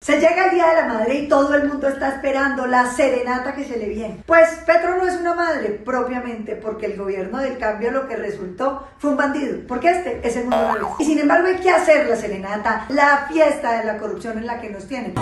Se llega el Día de la Madre y todo el mundo está esperando la serenata que se le viene. Pues Petro no es una madre propiamente, porque el gobierno del cambio lo que resultó fue un bandido, porque este es el mundo al revés. Y sin embargo hay que hacer la serenata, la fiesta de la corrupción en la que nos tienen.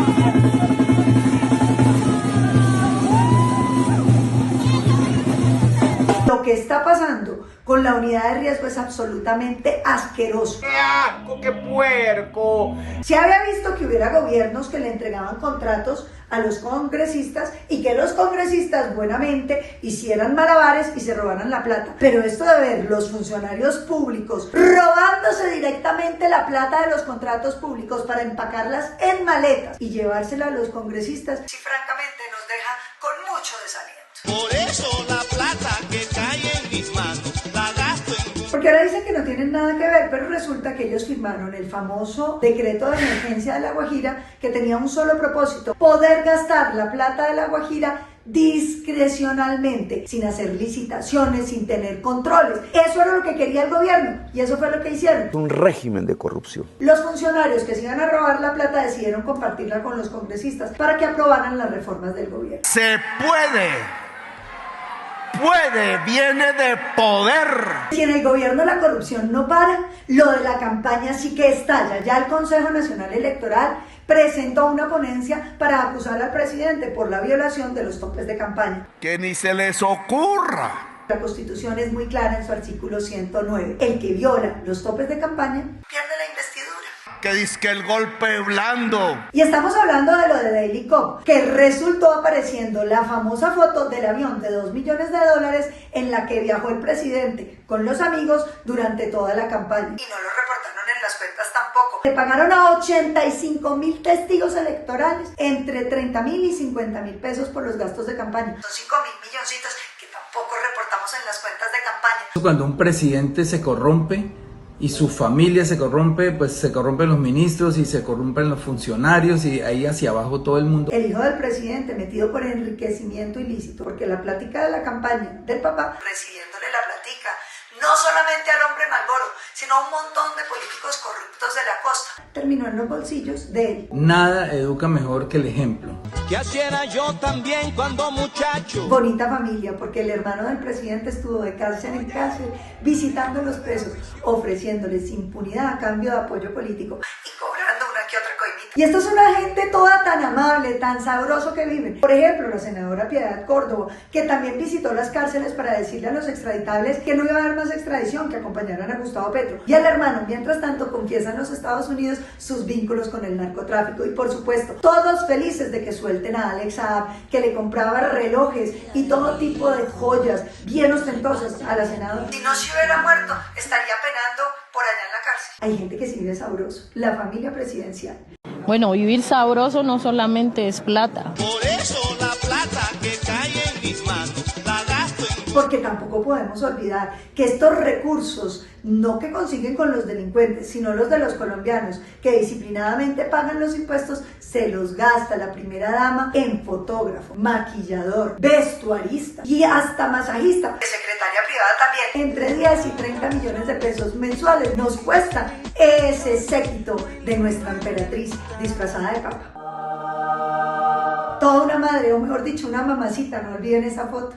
Lo que está pasando con la unidad de riesgo es absolutamente asqueroso. ¡Qué asco, qué puerco! Se había visto que hubiera gobiernos que le entregaban contratos a los congresistas y que los congresistas buenamente hicieran malabares y se robaran la plata. Pero esto de ver los funcionarios públicos robándose directamente la plata de los contratos públicos para empacarlas en maletas y llevársela a los congresistas, sí, francamente nos deja con mucho desaliento. Por eso la plata que cae en mis manos la gasto en... Porque ahora dicen que no tienen nada que ver, pero resulta que ellos firmaron el famoso decreto de emergencia de La Guajira, que tenía un solo propósito: poder gastar la plata de La Guajira discrecionalmente, sin hacer licitaciones, sin tener controles. Eso era lo que quería el gobierno y eso fue lo que hicieron. Un régimen de corrupción. Los funcionarios que se iban a robar la plata decidieron compartirla con los congresistas para que aprobaran las reformas del gobierno. ¡Se puede! ¡Puede! ¡Viene de poder! Si en el gobierno la corrupción no para, lo de la campaña sí que estalla. Ya el Consejo Nacional Electoral presentó una ponencia para acusar al presidente por la violación de los topes de campaña. ¡Que ni se les ocurra! La Constitución es muy clara en su artículo 109. El que viola los topes de campaña pierde la investidura. Que dizque el golpe blando. Y estamos hablando de lo de Daily Cop, que resultó apareciendo la famosa foto del avión de $2 millones en la que viajó el presidente con los amigos durante toda la campaña. Y no lo reportaron en las cuentas tampoco. Le pagaron a 85.000 testigos electorales entre 30.000 y 50.000 pesos por los gastos de campaña. Son 5.000 milloncitos que tampoco reportamos en las cuentas de campaña. Cuando un presidente se corrompe y su familia se corrompe, pues se corrompen los ministros y se corrompen los funcionarios y ahí hacia abajo todo el mundo. El hijo del presidente metido por enriquecimiento ilícito, porque la plática de la campaña del papá, recibiéndole la plática no solamente al hombre Malboro, sino a un montón de políticos corruptos de la costa, terminó en los bolsillos de él. Nada educa mejor que el ejemplo. Que así era yo también cuando muchacho. Bonita familia, porque el hermano del presidente estuvo de cárcel en cárcel, visitando a los presos, ofreciéndoles impunidad a cambio de apoyo político y cobrando una que otra coimita. Y esto es una gente toda tan amable, tan sabroso que viven. Por ejemplo, la senadora Piedad Córdoba, que también visitó las cárceles para decirle a los extraditables que no iba a haber más extradición, que acompañaran a Gustavo Petro. Y el hermano, mientras tanto, confiesa en los Estados Unidos sus vínculos con el narcotráfico. Y por supuesto, todos felices de que suelten a Alex Saab, que le compraba relojes y todo tipo de joyas bien ostentosas a la senadora. Si no se hubiera muerto, estaría penando por allá en la cárcel. Hay gente que sí vive sabroso, la familia presidencial. Bueno, vivir sabroso no solamente es plata. Por eso la plata que cae en mis manos la gasto en... Porque tampoco podemos olvidar que estos recursos, no que consiguen con los delincuentes, sino los de los colombianos, que disciplinadamente pagan los impuestos, se los gasta la primera dama en fotógrafo, maquillador, vestuarista y hasta masajista. De secretaria privada también. Entre 10 y 30 millones de pesos mensuales nos cuesta ese séquito de nuestra emperatriz disfrazada de papa. Toda una madre, o mejor dicho, una mamacita, no olviden esa foto.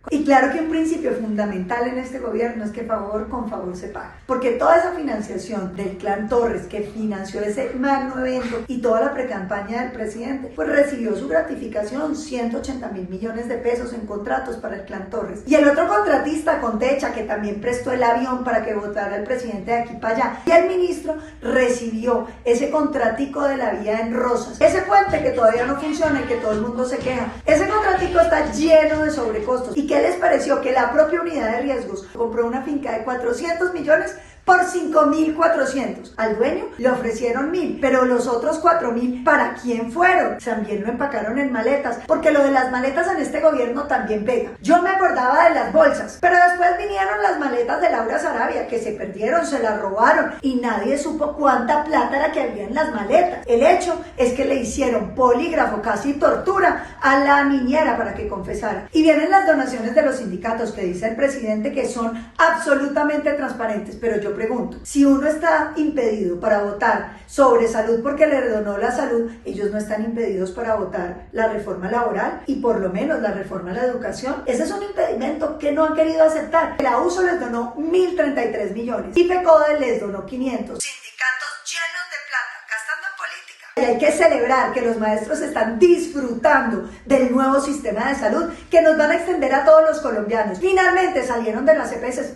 Y claro que un principio fundamental en este gobierno es que favor con favor se paga, porque toda esa financiación del clan Torres que financió ese magno evento y toda la precampaña del presidente, pues recibió su gratificación, 180.000 millones de pesos en contratos para el clan Torres. Y el otro contratista, Contecha, que también prestó el avión para que votara el presidente de aquí para allá, y el ministro recibió ese contratico de la vía en Rosas, ese puente que todavía no funciona y que todo el mundo se queja. Ese contratico está lleno de sobrecostos. ¿Y qué les pareció? Que la propia unidad de riesgos compró una finca de 400 millones por 5.400. Al dueño le ofrecieron 1.000, pero los otros 4.000, ¿para quién fueron? También lo empacaron en maletas, porque lo de las maletas en este gobierno también pega. Yo me acordaba de las bolsas, pero después vinieron las maletas de Laura Sarabia, que se perdieron, se las robaron, y nadie supo cuánta plata era que había en las maletas. El hecho es que le hicieron polígrafo, casi tortura, a la niñera para que confesara. Y vienen las donaciones de los sindicatos, que dice el presidente que son absolutamente transparentes, pero yo yo pregunto, si uno está impedido para votar sobre salud porque le donó la salud, ellos no están impedidos para votar la reforma laboral y por lo menos la reforma a la educación. Ese es un impedimento que no han querido aceptar. La USO les donó 1.033 millones y FECODE les donó 500. Sindicatos llenos de plata, gastando en política. Y hay que celebrar que los maestros están disfrutando del nuevo sistema de salud que nos van a extender a todos los colombianos. Finalmente salieron de las EPS.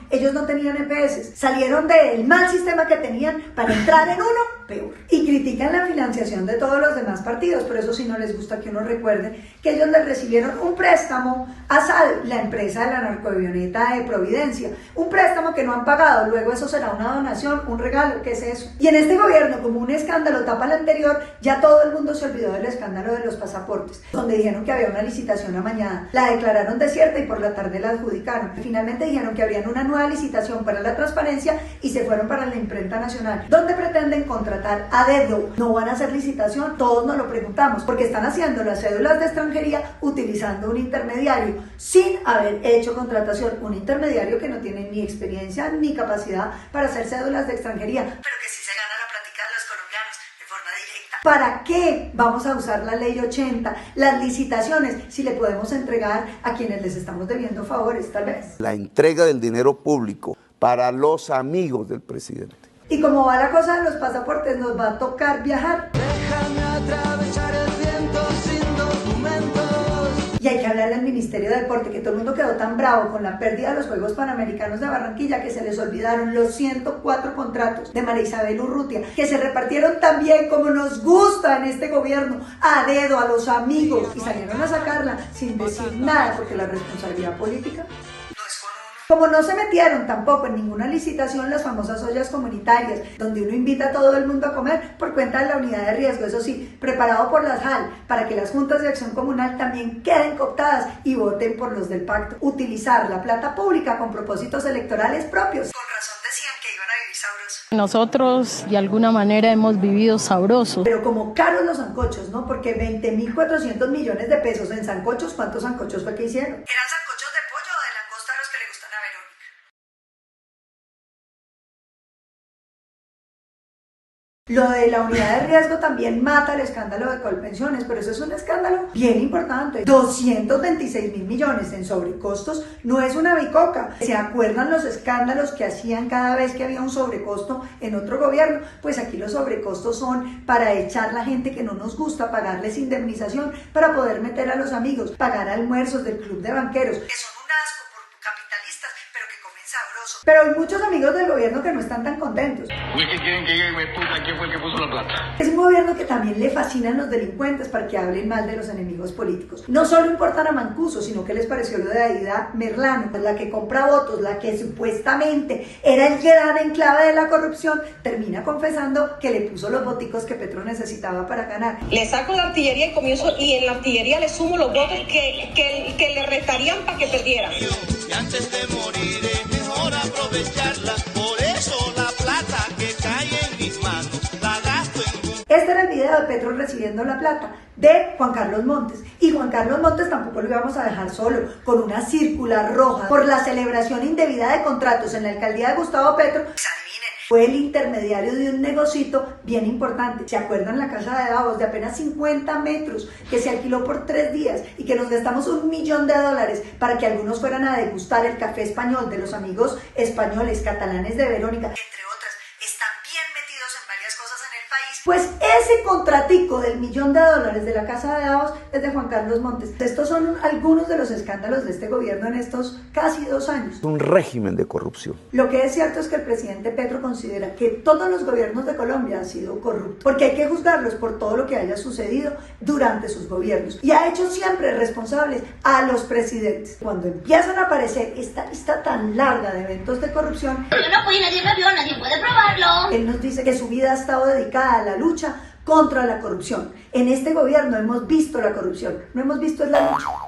Ellos no tenían EPS. Salieron del mal sistema que tenían para entrar en uno peor. Y critican la financiación de todos los demás partidos. Por eso sí no les gusta que uno recuerde que ellos les recibieron un préstamo a SAD, la empresa de la narcoavioneta de Providencia. Un préstamo que no han pagado. Luego eso será una donación, un regalo. ¿Qué es eso? Y en este gobierno, como un escándalo tapa el anterior, ya todo el mundo se olvidó del escándalo de los pasaportes, donde dijeron que había una licitación amañada. La declararon desierta y por la tarde la adjudicaron. Finalmente dijeron que habrían una nueva licitación para la transparencia y se fueron para la imprenta nacional, donde pretenden contratar a dedo. No van a hacer licitación, todos nos lo preguntamos, porque están haciendo las cédulas de extranjería utilizando un intermediario sin haber hecho contratación, un intermediario que no tiene ni experiencia ni capacidad para hacer cédulas de extranjería, pero que sí se gana la plática de los colombianos de forma directa. ¿Para qué vamos a usar la ley 80, las licitaciones, si le podemos entregar a quienes les estamos debiendo favores, tal vez? La entrega del dinero público para los amigos del presidente. Y como va la cosa de los pasaportes, nos va a tocar viajar. Déjame atravesar el viento sin documentos. Y hay que hablar del Ministerio de Deporte, que todo el mundo quedó tan bravo con la pérdida de los Juegos Panamericanos de Barranquilla que se les olvidaron los 104 contratos de María Isabel Urrutia, que se repartieron también como nos gusta en este gobierno, a dedo, a los amigos, y salieron a sacarla sin decir nada, porque la responsabilidad política no es con uno. Como no se metieron tampoco en ninguna licitación las famosas ollas comunitarias, donde uno invita a todo el mundo a comer por cuenta de la unidad de riesgo, eso sí, preparado por las JAL, para que las juntas de acción comunal también queden cooptadas y voten por los del pacto. Utilizar la plata pública con propósitos electorales propios. Con razón decían que iban a vivir sabrosos. Nosotros de alguna manera hemos vivido sabrosos. Pero como caros los sancochos, ¿no? Porque 20.400 millones de pesos en sancochos, ¿cuántos sancochos fue que hicieron? ¿Eran sancochos de pollo o de langosta los que le gustan a Verónica? Lo de la unidad de riesgo también mata el escándalo de Colpensiones, pero eso es un escándalo bien importante. 226.000 millones en sobrecostos no es una bicoca. ¿Se acuerdan los escándalos que hacían cada vez que había un sobrecosto en otro gobierno? Pues aquí los sobrecostos son para echar la gente que no nos gusta, pagarles indemnización para poder meter a los amigos, pagar almuerzos del club de banqueros, que son un asco por capitalistas, pero que comen sabroso. Pero hay muchos amigos del gobierno que no están tan contentos. ¿Qué quieren que llegue? Puta, ¿quién fue el que puso la plata? Es un gobierno que también le fascinan los delincuentes para que hablen mal de los enemigos políticos. No solo importan a Mancuso, sino que les pareció lo de Aida Merlano, la que compra votos, la que supuestamente era el gran enclave de la corrupción, termina confesando que le puso los voticos que Petro necesitaba para ganar. Le saco la artillería y comienzo, y en la artillería le sumo los votos que le restarían para que perdiera. Y antes de morir es mejor aprovecharla. Por eso la plata que cae en mis manos la gasto en... Este era el video de Petro recibiendo la plata de Juan Carlos Montes. Y Juan Carlos Montes tampoco lo íbamos a dejar solo, con una circular roja por la celebración indebida de contratos en la alcaldía de Gustavo Petro. Fue el intermediario de un negocito bien importante. ¿Se acuerdan la casa de Davos de apenas 50 metros que se alquiló por 3 días y que nos gastamos $1 millón para que algunos fueran a degustar el café español de los amigos españoles catalanes de Verónica, entre otras? Están bien metidos en varias cosas en el país. Pues ese contratico del $1 millón de la casa de Davos es de Juan Carlos Montes. Estos son algunos de los escándalos de este gobierno en estos casi 2 años. Un régimen de corrupción. Lo que es cierto es que el presidente Petro considera que todos los gobiernos de Colombia han sido corruptos, porque hay que juzgarlos por todo lo que haya sucedido durante sus gobiernos. Y ha hecho siempre responsables a los presidentes. Cuando empiezan a aparecer esta lista tan larga de eventos de corrupción, yo no fui, nadie me vio, nadie puede probarlo. Él nos dice que su vida ha estado dedicada a la lucha contra la corrupción. En este gobierno hemos visto la corrupción, no hemos visto la lucha.